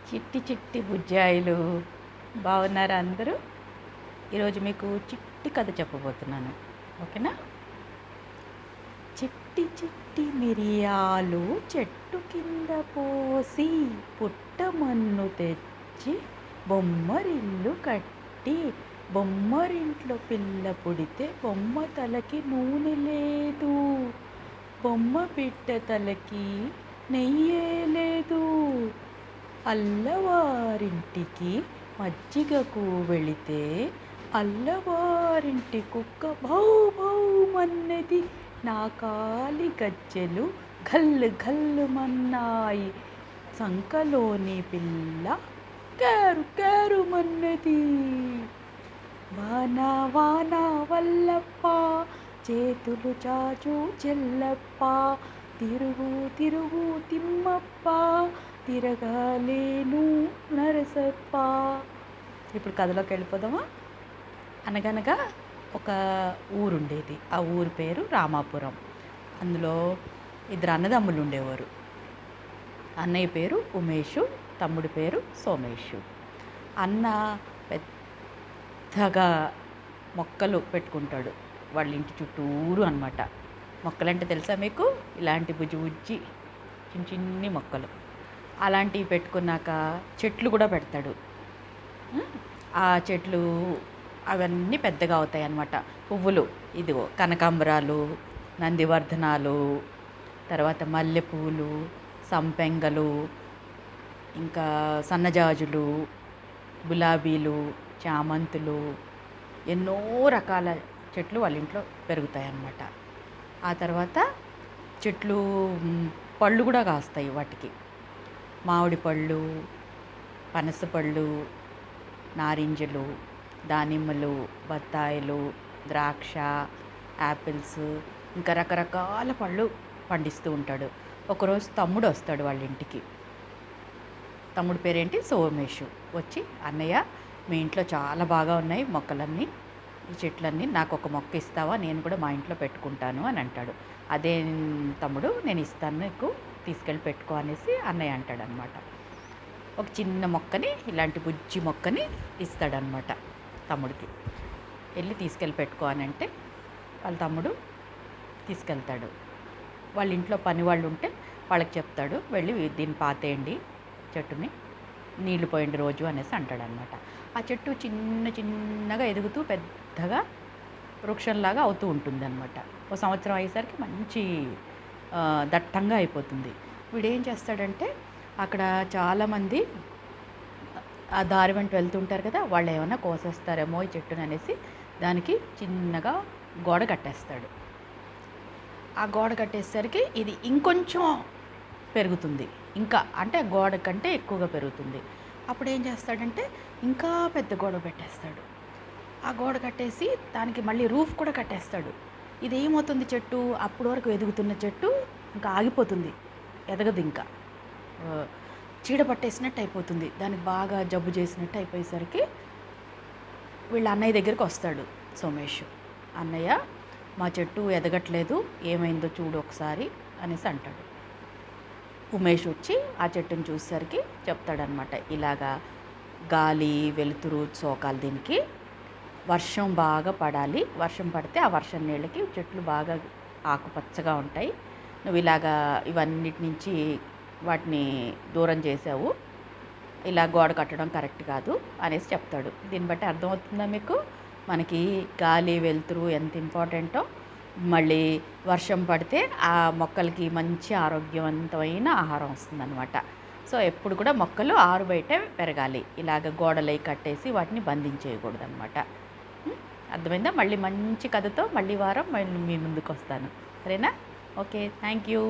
చిట్టి చిట్టి బుజ్జాయిలు బాగున్నారా అందరూ? ఈరోజు మీకు చిట్టి కథ చెప్పబోతున్నాను. ఓకేనా? చిట్టి చిట్టి మిరియాలు చెట్టు కింద పోసి పుట్టమన్ను తెచ్చి బొమ్మరిల్లు కట్టి బొమ్మరింట్లో పిల్ల పుడితే బొమ్మ తలకి నూనె లేదు, బొమ్మ బిడ్డ తలకి నెయ్యే లేదు. అల్లవారింటికి మజ్జిగకు వెళితే అల్లవారింటి కుక్క భౌ భౌమన్నది, నా కాలి గజ్జెలు ఘల్లు ఘల్లు మన్నాయి, సంకలోని పిల్ల కేరు కేరు మన్నది. వాన వాన వల్లప్ప చేతులు చాచు చెల్లప్ప, తిరుగు తిరుగు తిమ్మప్ప తిరగాలేను నరసప్ప. ఇప్పుడు కథలోకి వెళ్ళిపోదామా? అనగనగా ఒక ఊరుండేది. ఆ ఊరి పేరు రామాపురం. అందులో ఇద్దరు అన్నదమ్ములు ఉండేవారు. అన్నయ్య పేరు ఉమేషు, తమ్ముడి పేరు సోమేషు. అన్న పెద్దగా మొక్కలు పెట్టుకుంటాడు వాళ్ళ ఇంటి చుట్టూరు అన్నమాట. మొక్కలంటే తెలుసా మీకు? ఇలాంటి బుజ్జి బుజ్జి చిన్న చిన్ని మొక్కలు అలాంటివి పెట్టుకున్నాక చెట్లు కూడా పెడతాడు. ఆ చెట్లు అవన్నీ పెద్దగా అవుతాయి అన్నమాట. పువ్వులు ఇదిగో కనకాంబరాలు, నందివర్ధనాలు, తర్వాత మల్లెపూలు, సంపెంగలు, ఇంకా సన్నజాజులు, గులాబీలు, చామంతులు, ఎన్నో రకాల చెట్లు వాళ్ళ ఇంట్లో పెరుగుతాయి అన్నమాట. ఆ తర్వాత చెట్లు పళ్ళు కూడా కాస్తాయి వాటికి. మామిడి పళ్ళు, పనస పళ్ళు, నారింజలు, దానిమ్మలు, బత్తాయిలు, ద్రాక్ష, యాపిల్స్, ఇంకా రకరకాల పళ్ళు పండిస్తూ ఉంటాడు. ఒకరోజు తమ్ముడు వస్తాడు వాళ్ళ ఇంటికి. తమ్ముడు పేరేంటి? సోమేషు. వచ్చి, అన్నయ్య మీ ఇంట్లో చాలా బాగా ఉన్నాయి మొక్కలన్నీ, ఈ చెట్లన్నీ, నాకు ఒక మొక్క ఇస్తావా? నేను కూడా మా ఇంట్లో పెట్టుకుంటాను అని అంటాడు. అదే తమ్ముడు, నేను ఇస్తాను, నీకు తీసుకెళ్ళి పెట్టుకో అనేసి అన్నయ్య అంటాడనమాట. ఒక చిన్న మొక్కని, ఇలాంటి బుజ్జి మొక్కని ఇస్తాడనమాట తమ్ముడికి. వెళ్ళి తీసుకెళ్ళి పెట్టుకో అని అంటే వాళ్ళ తమ్ముడు తీసుకెళ్తాడు. వాళ్ళ ఇంట్లో పని వాళ్ళు ఉంటే వాళ్ళకి చెప్తాడు, వెళ్ళి దీన్ని పాతేయండి చెట్టుని, నీళ్లు పోయండి రోజు అనేసి అంటాడనమాట. ఆ చెట్టు చిన్న చిన్నగా ఎదుగుతూ పెద్దగా వృక్షంలాగా అవుతూ ఉంటుంది అనమాట. ఒక సంవత్సరం అయ్యేసరికి మంచి దట్టంగా అయిపోతుంది. వీడేం చేస్తాడంటే, అక్కడ చాలామంది ఆ దారి వెంట వెళ్తుంటారు కదా, వాళ్ళు ఏమైనా కోసేస్తారేమో ఈ చెట్టుని అనేసి దానికి చిన్నగా గోడ కట్టేస్తాడు. ఆ గోడ కట్టేసరికి ఇది ఇంకొంచెం పెరుగుతుంది, ఇంకా అంటే గోడ కంటే ఎక్కువగా పెరుగుతుంది. అప్పుడు ఏం చేస్తాడంటే ఇంకా పెద్ద గోడ పెట్టేస్తాడు. ఆ గోడ కట్టేసి దానికి మళ్ళీ రూఫ్ కూడా కట్టేస్తాడు. ఇదేమవుతుంది, చెట్టు అప్పటి వరకు ఎదుగుతున్న చెట్టు ఇంకా ఆగిపోతుంది, ఎదగదు, ఇంకా చీడ పట్టేసినట్టు అయిపోతుంది, దానికి బాగా జబ్బు చేసినట్టు అయిపోయేసరికి వీళ్ళ అన్నయ్య దగ్గరికి వస్తాడు సోమేష్. అన్నయ్య, మా చెట్టు ఎదగట్లేదు, ఏమైందో చూడు ఒకసారి అనేసి అంటాడు. ఉమేష్ వచ్చి ఆ చెట్టుని చూసేసరికి చెప్తాడనమాట, ఇలాగా గాలి వెలుతురు సోకాలి, దీనికి వర్షం బాగా పడాలి, వర్షం పడితే ఆ వర్షం నీళ్ళకి చెట్లు బాగా ఆకుపచ్చగా ఉంటాయి, నువ్వు ఇలాగా ఇవన్నిటి నుంచి వాటిని దూరం చేసావు, ఇలా గోడ కట్టడం కరెక్ట్ కాదు అనేసి చెప్తాడు. దీన్ని బట్టి అర్థమవుతుందా మీకు, మనకి గాలి వెలుతురు ఎంత ఇంపార్టెంటో, మళ్ళీ వర్షం పడితే ఆ మొక్కలకి మంచి ఆరోగ్యవంతమైన ఆహారం వస్తుందన్నమాట. సో ఎప్పుడు కూడా మొక్కలు ఆరు బయట పెరగాలి, ఇలాగ గోడలై కట్టేసి వాటిని బంధించేయకూడదు అనమాట. అర్థమైందా? మళ్ళీ మంచి కథతో మళ్ళీ వారం మళ్ళీ మీ ముందుకు వస్తాను, సరేనా? Okay, thank you.